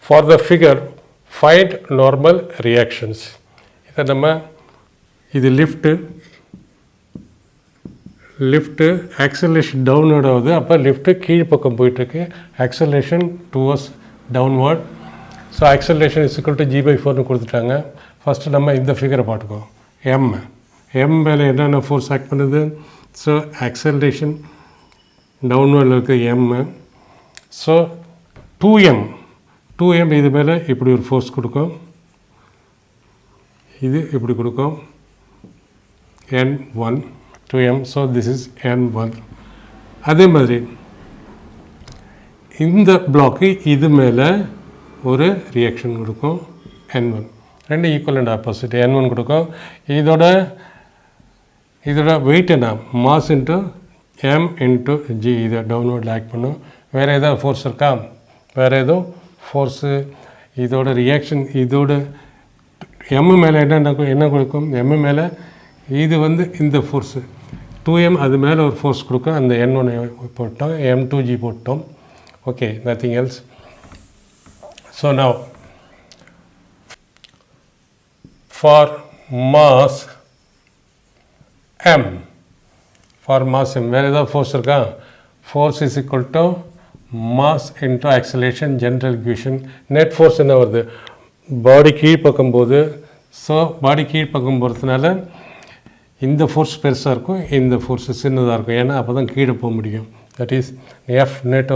For the figure, find normal reactions. இதை நம்ம இது லிஃப்ட்டு ஆக்சலேஷன் டவுன்வர்ட் ஆகுது. அப்போ லிஃப்ட்டு கீழ் பக்கம் போயிட்டுருக்கு. Acceleration towards downward. So acceleration is equal to g/4னு கொடுத்துட்டாங்க. ஃபஸ்ட்டு நம்ம இந்த ஃபிகரை பார்த்துக்கோம். எம் மேலே என்னென்ன ஃபோர்ஸ் ஆக்ட் பண்ணுது? ஸோ ஆக்சலேஷன் டவுன்வர்டில் இருக்குது எம். ஸோ 2m இது மேலே இப்படி ஒரு ஃபோர்ஸ் கொடுக்கும், இது இப்படி கொடுக்கும் n1 2m. So this is n1. அதே மாதிரி இந்த பிளாக்கு இது மேலே ஒரு ரியாக்ஷன் கொடுக்கும் n1. ரெண்டு ஈக்குவல் அண்ட் ஆப்போசிட். n1 கொடுக்கும். இதோட வெயிட் என்ன? Mass into m into g. இதை டவுன்வர்டில் ஆக்ட் பண்ணும். வேறு எதாவது ஃபோர்ஸ் இருக்கா? வேறு எதுவும் ஃபோர்ஸு இதோட ரியாக்ஷன் இதோட எம் மேலே என்ன கொடுக்கும்? எம் மேலே இது இந்த ஃபோர்ஸு 2m அது மேலே ஒரு ஃபோர்ஸ் கொடுக்கும். அந்த n1 போட்டோம், m2g போட்டோம். Okay, nothing else. So now for mass m வேறு ஏதாவது ஃபோர்ஸ் இருக்கா? Force is equal to mass into acceleration. General equation. Net force என்ன வருது? பாடி கீழ்ப்பக்கம் போகுது. ஸோ பாடி கீழ்ப்பக்கம் போகிறதுனால இந்த ஃபோர்ஸ் பெருசாக இருக்கும், இந்த ஃபோர்ஸ் சின்னதாக இருக்கும். ஏன்னா அப்போ தான் கீழே போக முடியும். That is F net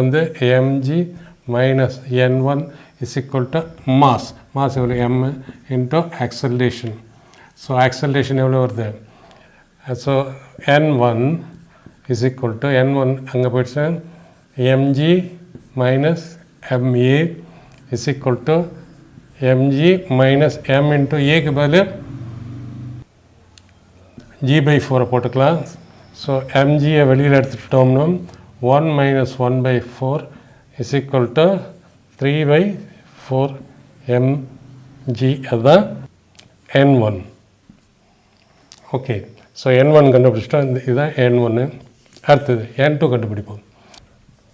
mg minus n1 is equal to mass எவ்வளோ? m into acceleration. So acceleration எவ்வளோ வருது? So n1 is equal to n1 அங்கே போயிடுச்சு mg minus ma is equal to mg minus m into ஏக்கு பதில் g/4 போட்டுக்கலாம். So mgயை வெளியில் எடுத்துட்டோம்னா 1 minus 1/4 is equal to 3/4 mg. அதுதான் n1. ஓகே, ஸோ n1 கண்டுபிடிச்சிட்டோம். இதுதான் n1. அடுத்தது n2 கண்டுபிடிப்போம்.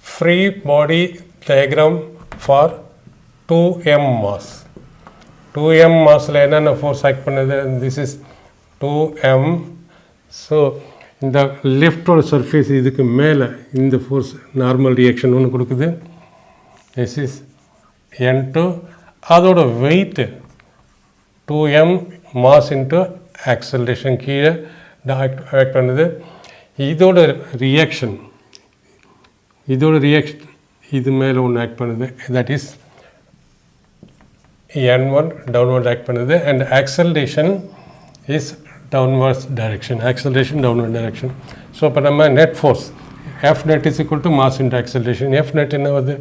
Free body diagram for 2m mass. 2m மாஸில் என்னென்ன ஃபோர்ஸ் ஆக்ட் பண்ணுது? This is 2m. ஸோ இந்த லிஃப்டோட சர்ஃபேஸ் இதுக்கு மேலே இந்த ஃபோர்ஸ் நார்மல் ரியாக்ஷன் ஒன்று கொடுக்குது. This is n2. அதோட weight 2m mass into acceleration கீழே ஆக்ட் பண்ணுது. இதோட ரியாக்ஷன் இது மேலே ஒன்று ஆக்ட் பண்ணுது. That is n1 downward act பண்ணுது. And acceleration is downwards direction. Acceleration downward direction. So இப்போ நம்ம net force F net is equal to mass into acceleration. F net என்ன வருது?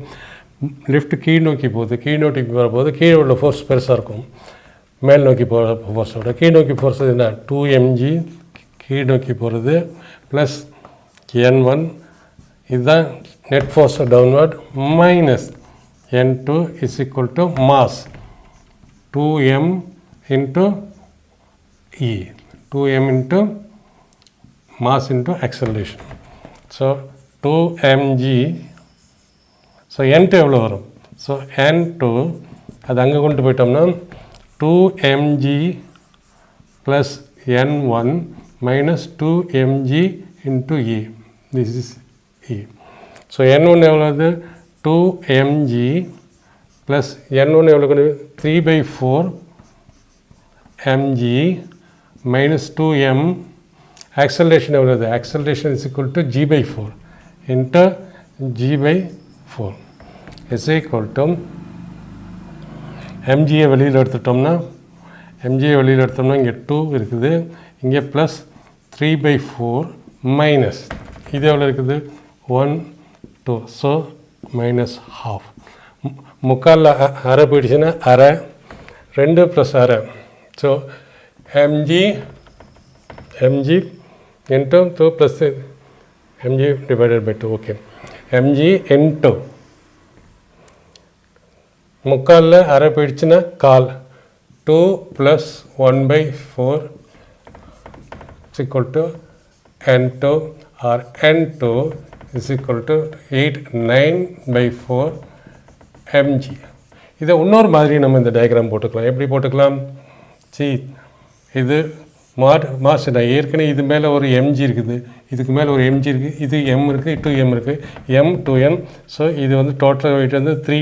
லிஃப்ட் கீழ் நோக்கி போகுது. கீழ் நோக்கி போகும்போது கீழே உள்ள ஃபோர்ஸ் பெருசாக இருக்கும் மேல் நோக்கி போகிற ஃபோர்ஸோட. கீழ் நோக்கி ஃபோர்ஸ் என்ன? 2mg கீழ் நோக்கி போகிறது ப்ளஸ் n1. இதுதான் net force downward minus n2 is equal to mass 2m into E. 2m into mass into acceleration. So 2mg. So n2 எவ்வளோ வரும்? ஸோ n2 அது அங்கே கொண்டு போயிட்டோம்னா 2mg plus n1 minus 2mg into E. This is E. So n1 எவ்வளோது? 2mg plus n1 எவ்வளோ கொண்டு 3/4 mg minus 2m. acceleration எவ்வளவு? acceleration is equal to g/4 into g/4 is equal to mgயை வெளியில் எடுத்துட்டோம்னா இங்கே 2 இருக்குது, இங்கே ப்ளஸ் 3/4 மைனஸ் இது எவ்வளோ இருக்குது? 1 2. So minus half. முக்காலில் அரை போயிடுச்சுன்னா அரை, 2 ப்ளஸ் அரை. So mg into 2 plus mg divided by 2. Okay, mg into முக்காலில் அரை போயிடுச்சுன்னா கால் 2 plus 1/4 is equal to n2 or n2 is equal to 9/4 mg. இதை இன்னொரு மாதிரி நம்ம இந்த டயக்ராம் போட்டுக்கலாம். எப்படி போட்டுக்கலாம்? இது மாஸ் ஏற்கனவே இது மேலே ஒரு எம்ஜி இருக்குது, இதுக்கு மேலே ஒரு எம்ஜி இருக்குது, இது எம் இருக்குது, 2m இருக்குது, எம் 2m. ஸோ இது வந்து டோட்டல் வெயிட் வந்து 3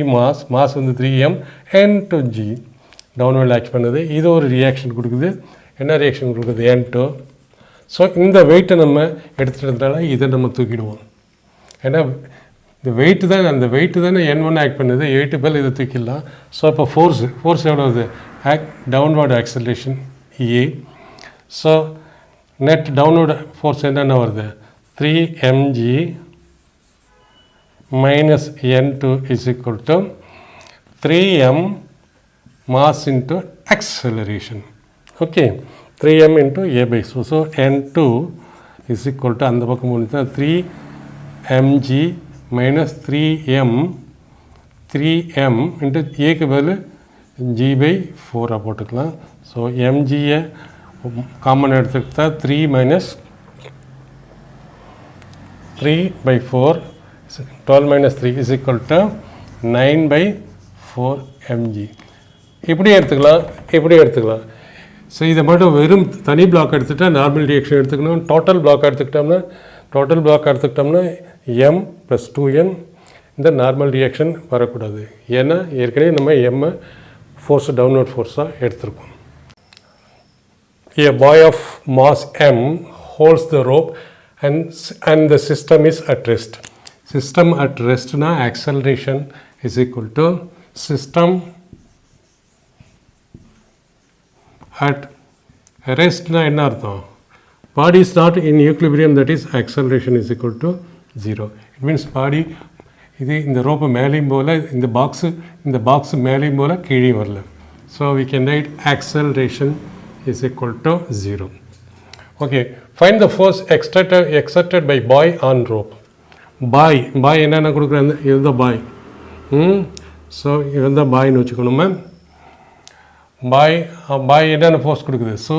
மாஸ் வந்து 3m n2g டவுன்வர்ட் ஆக்ட் பண்ணுது. இது ஒரு ரியாக்ஷன் கொடுக்குது. என்ன ரியாக்ஷன் கொடுக்குது? n2. ஸோ இந்த வெயிட்டை நம்ம எடுத்துட்டதுனால இதை நம்ம தூக்கிடுவோம். ஏன்னா இந்த வெயிட்டு தான், அந்த வெயிட்டு தானே n1 ஆக்ட் பண்ணுது, வெயிட்டு பேர் இதை தூக்கிடலாம். ஸோ இப்போ ஃபோர்ஸ் எவ்வளோ வருது? Downward acceleration A. So net downward force என்னென்ன வருது? 3mg minus n2 is equal to 3m mass into acceleration. Okay, 3m into a by so. So n2 is equal to அந்த பக்கம் முடித்தா 3mg minus 3m into ஏக்கு பதில் g by 4 போட்டுக்கலாம். So mgயை common எடுத்துக்கிட்டா 3 minus 3 by 4 12 minus 3 is equal to 9 by 4 mg. இப்படி எடுத்துக்கலாம். So இதை மட்டும் வெறும் தனி பிளாக் எடுத்துகிட்டா நார்மல் ரியாக்ஷன் எடுத்துக்கணும். டோட்டல் பிளாக் எடுத்துக்கிட்டோம்னா m + 2n இந்த நார்மல் ரியாக்ஷன் வரக்கூடாது. ஏன்னா ஏற்கனவே நம்ம எம்மை ஃபோர்ஸ் டவுன்வர்ட் ஃபோர்ஸாக எடுத்துருக்கோம். A boy of mass m holds the rope and the system is at rest. System at rest na acceleration is equal to system at rest na enna artham? Body is not in equilibrium, that is acceleration is equal to 0. It means body இது இந்த rope மேலேயும் போல், இந்த box மேலேயும் போல் கீழே வரல. So we can write acceleration is equal to 0. Okay, find the force exerted by boy on rope. Boy என்னென்ன கொடுக்குறாங்க? இதுதான் பாய். ஸோ இதுதான் பாய்னு வச்சுக்கணுமா? பாய் என்னென்ன ஃபோர்ஸ் கொடுக்குது? ஸோ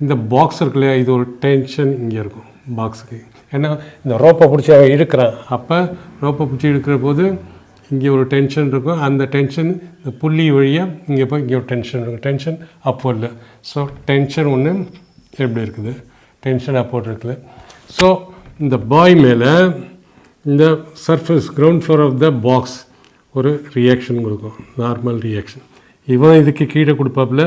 இந்த பாக்ஸ் இருக்கு இல்லையா, இது ஒரு டென்ஷன் இங்கே இருக்கும் பாக்ஸுக்கு. ஏன்னா இந்த ரோப்பை பிடிச்சி இழுக்கிறான். அப்போ ரோப்பை பிடிச்சி இழுக்கிற போது இங்கே ஒரு டென்ஷன் இருக்கும். அந்த டென்ஷன் இந்த புள்ளி வழியாக இங்கே போய் இங்கே ஒரு டென்ஷன் இருக்கும். டென்ஷன் அப்போர்டில். ஸோ டென்ஷன் ஒன்று எப்படி இருக்குது? டென்ஷன் அப்போர்ட் இருக்குது. ஸோ இந்த பாய் மேலே இந்த surface ground floor of the box ஒரு ரியாக்ஷன் கொடுக்கும், நார்மல் ரியாக்ஷன். இவன் இதுக்கு கீழே கொடுப்பாப்புல.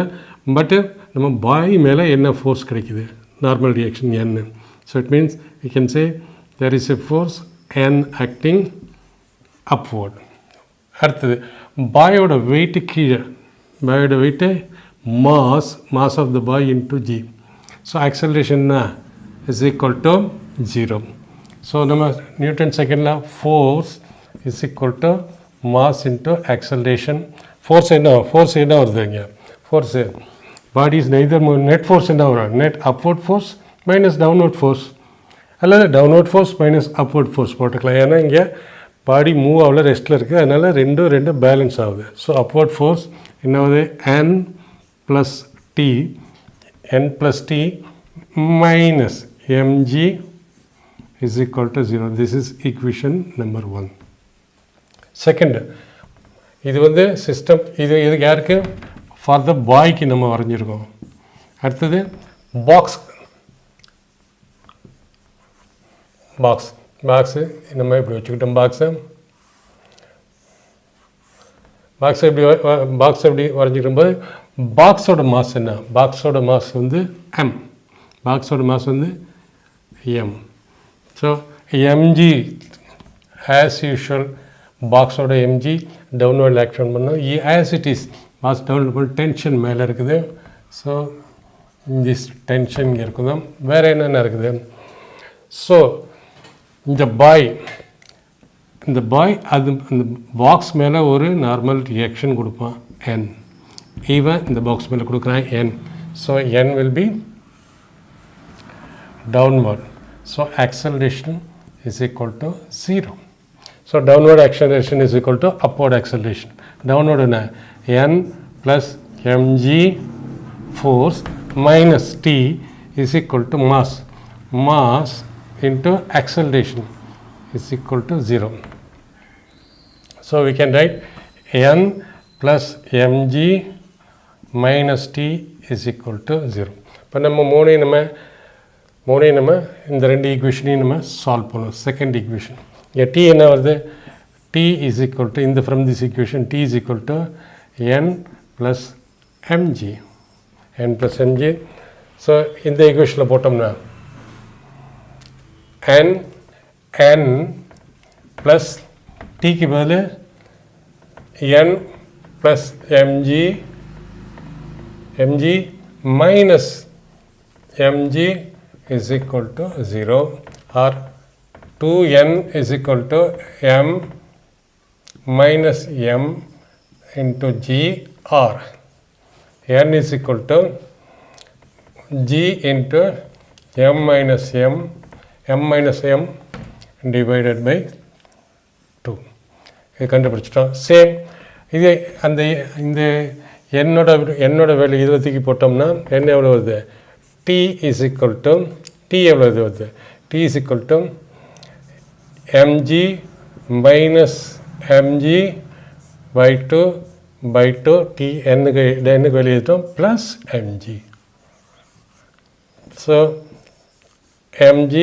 பட்டு நம்ம பாய் மேலே என்ன ஃபோர்ஸ் கிடைக்குது? Normal reaction n. So it means we can say there is a force n acting upward. அடுத்தது பாயோட வெயிட்டு கீழே, பாயோட weight mass of the boy into G. So ஆக்சலரேஷன்னா இஸ் ஈக்குவல் டு 0. ஸோ நம்ம நியூட்டன் செகண்டில் force is equal to mass into acceleration. Force என்ன வருது இங்கே? Force body is neither net force என்ன வரும்? Net upward force minus downward force, அல்லது downward force minus upward force போட்டுக்கலாம். ஏன்னா இங்கே பாடி மூவ் ஆகல, ரெஸ்ட்டில் இருக்குது. அதனால் ரெண்டும் பேலன்ஸ் ஆகுது. ஸோ அப்வர்ட் ஃபோர்ஸ் என்ன ஆகுது? n + t minus mg is equal to 0. This is equation number 1. Second, இது வந்து சிஸ்டம். இது யாருக்கு? ஃபார் த பாய்க்கு நம்ம வரைஞ்சிருக்கோம். அடுத்தது பாக்ஸு நம்ம இப்படி வச்சுக்கிட்டோம். பாக்ஸை எப்படி வரைஞ்சிக்கிடும் போது பாக்ஸோட மாஸ் என்ன? பாக்ஸோட மாஸ் வந்து m. பாக்ஸோட மாஸ் வந்து m. So mg as usual பாக்ஸோட mg டவுன்வர்ட் ஆக்ஷன் பண்ணோம். As it is box downward பண்ண டென்ஷன் மேலே இருக்குது. ஸோ திஸ் டென்ஷன் இங்கே இருக்குது. வேறு என்னென்ன இருக்குது? ஸோ இந்த பாய் அது அந்த பாக்ஸ் மேலே ஒரு நார்மல் ரியாக்ஷன் கொடுப்பான் n. ஈவன் இந்த பாக்ஸ் மேலே கொடுக்குறான் n. So n will be downward. So acceleration is equal to 0. So downward acceleration is equal to upward acceleration. Downward என்ன? n plus mg force minus t is equal to mass into acceleration is equal to 0. So we can write n plus mg minus t is equal to 0. இப்போ நம்ம மூணையும் நம்ம இந்த ரெண்டு ஈக்குவேஷனையும் நம்ம solve பண்ணுவோம். Second equation இங்கே t என்ன வருது, t is equal to இந்த from this equation t is equal to n plus mg. So இந்த ஈக்குவேஷனில் போட்டோம்னா n plus tக்கு பதில் n plus mg minus mg is equal to 0 or 2n is equal to m minus m into g or n is equal to g into m minus m divided by 2. இது கண்டுபிடிச்சிட்டோம். Same இது அந்த இந்த என்னோட value இதை தூக்கி போட்டோம்னா என்ன எவ்வளோ வருது, t is equal to t எவ்வளோ இது வருது, t is equal to mg minus mg by 2 t என்னுக்கு வேல்யூ எழுதிட்டோம் plus mg. So mg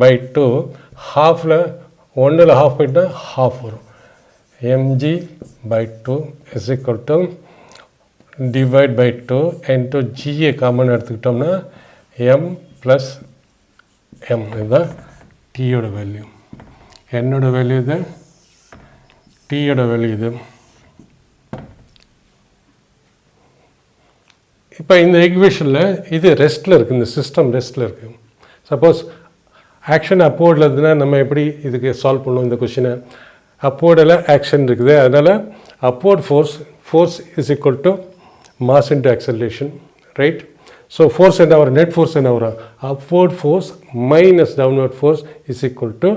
by 2 ஹாஃபில் ஒன்றில் ஹாஃப் போயிட்டா ஹாஃப் வரும். mg by 2 is equal to divide by 2 into g common எடுத்துக்கிட்டோம்னா m plus m இதுதான் t-யோட வேல்யூ. என்னோட value இது, t-யோட வேல்யூ இது. இப்போ இந்த ஈக்குவேஷனில் இது ரெஸ்ட்டில் இருக்குது, இந்த சிஸ்டம் ரெஸ்ட்டில் இருக்குது. சப்போஸ் ஆக்ஷன் அப்போர்டில் இருந்ததுன்னா நம்ம எப்படி இதுக்கு சால்வ் பண்ணுவோம் இந்த கொஷினை, அப்போர்டில் ஆக்ஷன் இருக்குது, அதனால் upward force is equal to mass into acceleration, right? So force என்ன வரும், net force என்ன வரும், upward force minus downward force is equal to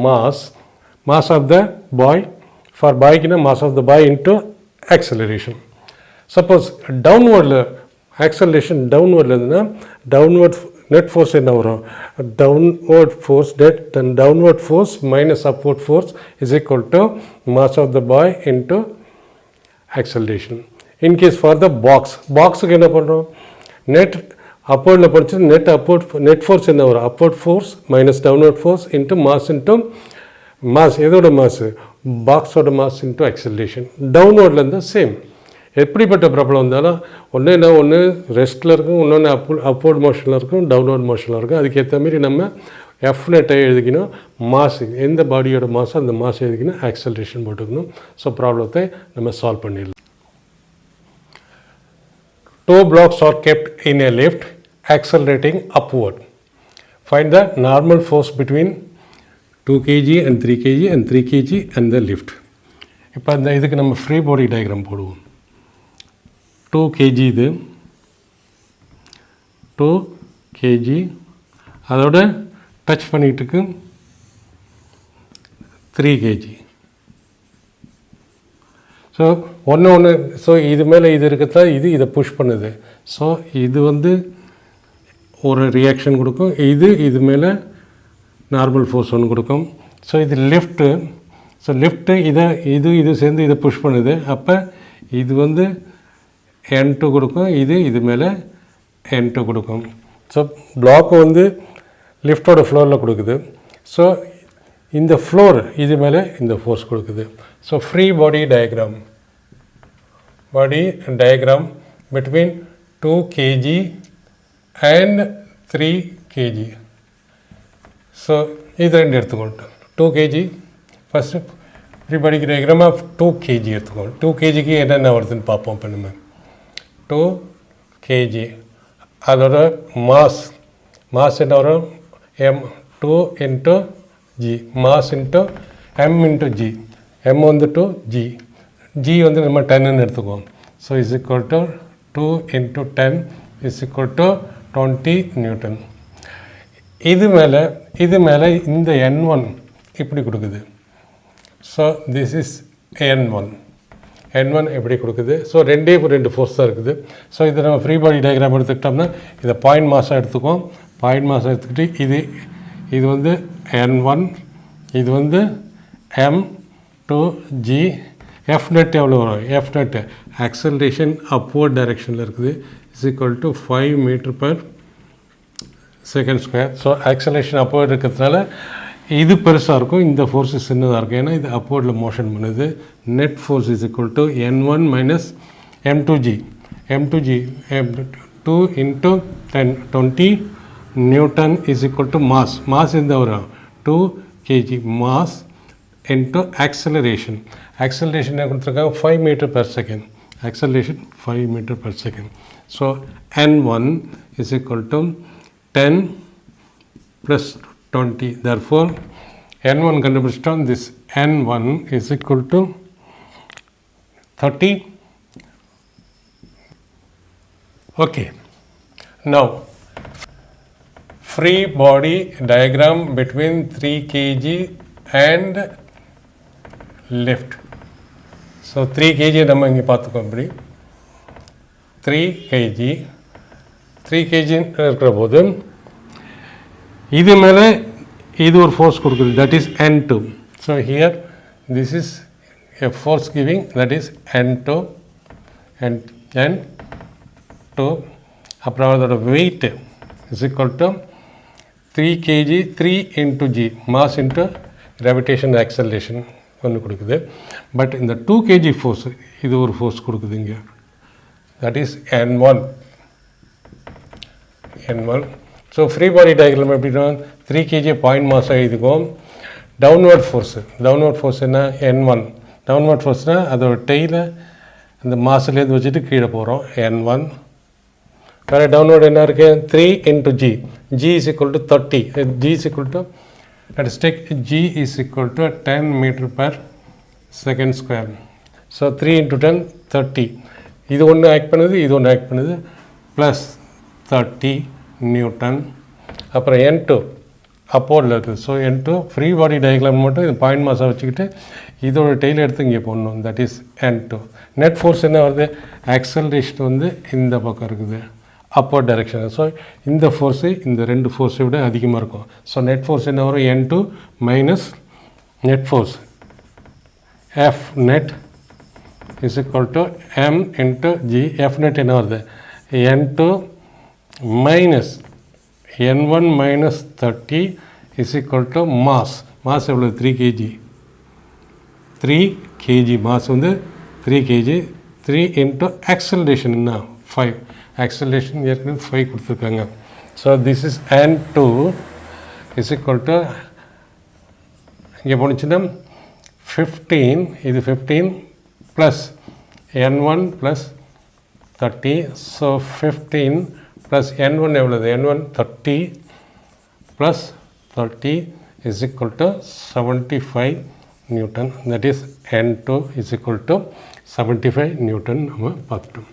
mass of the boy, for boy க்குனா mass of the boy into acceleration. Suppose downward acceleration downward இருந்ததுன்னா downward net force என்ன வரும், downward force downward force minus upward force is equal to mass of the boy into acceleration. In case for the boxக்கு என்ன பண்ணுறோம், net upwardல போச்சு, net force என்ன வரும், upward force minus downward force into mass எதோட mass, பாக்ஸோட mass into acceleration. டவுன்வர்டில் இருந்தால் same. எப்படிப்பட்ட problem வந்தாலும் ஒன்று ரெஸ்ட்டில் இருக்கும், இன்னொன்று அப்வர்ட் மோஷனில் இருக்கும், டவுன்வர்ட் மோஷனில் இருக்கும். அதுக்கேற்ற மாதிரி நம்ம எஃப் நெட்டை எழுதிக்கணும், மாஸ் எந்த பாடியோட மாஸோ அந்த மாஸ் எழுதிக்கணும், ஆக்சலரேஷன் போட்டுக்கணும். ஸோ ப்ராப்ளத்தை நம்ம சால்வ் பண்ணிடலாம். Two blocks are kept in a lift accelerating upward. Find the normal force between 2 kg and 3 kg and 3 kg and the lift. இப்போ இந்த இதுக்கு நம்ம ஃப்ரீ பாடி டயக்ராம் போடுவோம். 2 kg இது 2 kg அதோட டச் பண்ணிட்டு இருக்கு 3 kg. ஸோ ஒன்று ஸோ இது மேலே இது இருக்கத்தான் இதை புஷ் பண்ணுது. ஸோ இது ஒரு ரியாக்ஷன் கொடுக்கும், இது மேலே நார்மல் ஃபோர்ஸ் ஒன்று கொடுக்கும். ஸோ இது லிஃப்ட்டு. ஸோ லிஃப்ட்டு இது சேர்ந்து இதை புஷ் பண்ணுது. அப்போ இது N2 கொடுக்கும், இது மேலே N2 கொடுக்கும். ஸோ பிளாக்கு லிஃப்டோட ஃப்ளோரில் கொடுக்குது. ஸோ இந்த ஃப்ளோர் இது மேலே இந்த ஃபோர்ஸ் கொடுக்குது. So free body diagram between 2 kg and 3 kg. So இது ரெண்டு எடுத்துக்கோங்க. 2 kg first free body diagram of 2 kg எடுத்துக்கோங்க. 2 kgக்கு என்னென்ன வருதுன்னு பார்ப்போம். இப்போ நம்ம 2 kg அதோட மாஸ் என்ன வரும், m2 into g, mass into m into g, m 2 g நம்ம 10ன்னு எடுத்துக்குவோம். So is equal to 2 into 10 is equal to 20 Newton. இது மேலே இந்த n1 இப்படி கொடுக்குது. ஸோ திஸ் இஸ் n1 எப்படி கொடுக்குது. ஸோ ரெண்டு ஃபோர்ஸ் தான் இருக்குது. ஸோ இதை நம்ம ஃப்ரீ பாடி டயக்ராம் எடுத்துக்கிட்டோம்னா இதை பாயிண்ட் மாஸாக எடுத்துக்குவோம். பாயிண்ட் மாஸாக எடுத்துக்கிட்டு இது n1, இது m2 2g f net எவ்வளோ வரும் f net acceleration upward directionல இருக்குது is equal to 5 meter per second square. So acceleration upward இருக்கிறதுனால இது பெருசாக இருக்கும், இந்த ஃபோர்ஸு சின்னதாக இருக்கும், ஏன்னா இது அப்வர்டில் மோஷன் பண்ணுது. Net force is equal to n1 minus m2g 2 into 10 20 Newton is equal to mass எந்த வரும் 2 kg மாஸ் into acceleration என்ன கொடுத்துருக்காங்க 5 meter per second, acceleration 5 meter per second. So n1 is equal to 10 plus 20. Therefore n1 கண்டுபிடிச்சிட்டோம். This n1 is equal to 30. Okay, now free body diagram between 3 kg and lift. So 3 kg நம்ம இங்கே பார்த்துக்கோம். இப்படி 3 kg இருக்கிற போது இது மேலே இது ஒரு ஃபோர்ஸ் கொடுக்குது, that is n2. So here this is a force giving, that is n2 and n2. அப்புறம் அதோட weight is equal to 3 kg 3 into g mass into gravitation acceleration ஒன்று கொடுக்குது. பட் இந்த 2 kg ஃபோர்ஸ் இது ஒரு ஃபோர்ஸ் கொடுக்குது இங்கே, that is n1. So free body diagram எப்படின்னா 3 kg பாயிண்ட் மாஸாக எழுதிக்கும். டவுன்வர்ட் ஃபோர்ஸ் என்ன n1. டவுன்வர்ட் ஃபோர்ஸ்னால் அதோட டெய்லை அந்த மாசிலேருந்து வச்சுட்டு கீழே போகிறோம் n1. வேறு டவுன்வர்ட் என்ன இருக்குது 3 into g is equal to 30. g is equal to, let us take g is equal to 10 meter per second square. So 3 into 10 30. இது ஒன்று ஆக்ட் பண்ணுது, இது ஒன்று ஆக்ட் பண்ணுது, ப்ளஸ் 30 நியூட்டன். அப்புறம் n2 அப்போர்டில் இருக்குது. So n2 free body diagram மட்டும் இது பாயிண்ட் மாஸாக வச்சுக்கிட்டு இதோட டெய்ல் எடுத்து இங்கே போடணும், that is n2. Net force என்ன வருது, ஆக்சலரேஷன் வந்து இந்த பக்கம் இருக்குது, அப்போர்ட் டைரெக்ஷன். ஸோ இந்த ஃபோர்ஸு இந்த ரெண்டு ஃபோர்ஸை விட அதிகமாக இருக்கும். ஸோ நெட் ஃபோர்ஸ் என்ன வரும் n2 minus net force f net is equal to m into g. f net என்ன வருது n2 minus n1 minus 30 is equal to mass எவ்வளோ 3 kg மாஸ் வந்து 3 kg. 3 into acceleration என்ன 5, acceleration ஏற்கனவே 5 கொடுத்துருக்காங்க. So this is n2 is equal to இங்கே போணுச்சுன்னா 15, இது 15 plus n1 plus 30. So 15 plus n1 எவ்வளோது n1 30 plus 30 is equal to 75 Newton. That is n2 is equal to 75 Newton நம்ம பார்த்துட்டோம்.